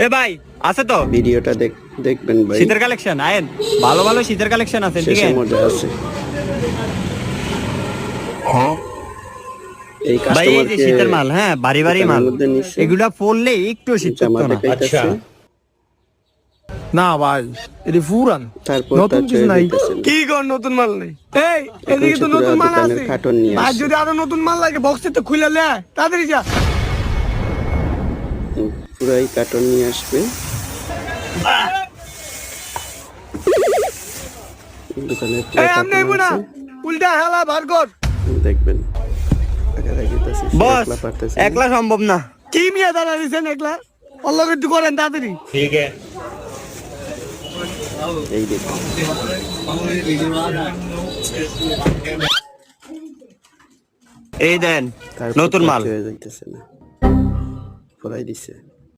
এ ভাই আছে তো ভিডিওটা দেখবেন ভাই, শীতের কালেকশন আয়েন ভালো ভালো শীতের কালেকশন আছে ঠিক শেষে আছে মজা আছে। এই ভাই এই যে কাস্টমারকে শীতের মাল হ্যাঁ বাড়ি বাড়ি মাল মধ্যে নিচ্ছে, এগুলা পরলে একটু শীত জামা করতো না দেখাইতেছে, না ভাই এটি পুরান, তারপর নতুন তার কিছু চয়ে নাই। যাইতেছে না। কি কর নতুন মাল নেই? এই এখন এদিকে সে তো পুরা নতুন মাল দোকানের আছে কার্টন নিয়ে ভাই, আসছে। যদি আরো নতুন মাল লাগে বক্সে তো খুলে লে, তাড়াতাড়ি যা। পুরাই কার্টন নিয়ে আসবে দোকানের পুরো এই আমি নেবো কার্টন না, আছে, উল্টা হেলা বার কর। দেখবেন। আগাইতেছে, সে বস একলা পারতেছে না। একলা সম্ভব না কি মিয়া দাঁড়া দিয়েছেন একলা, অল্লাহ একটু করেন তাড়াতাড়ি। এই দেখুন এই দেন তারপর নতুন তার মাল চয়ে যাইতেছে না, ফলাই দিছে।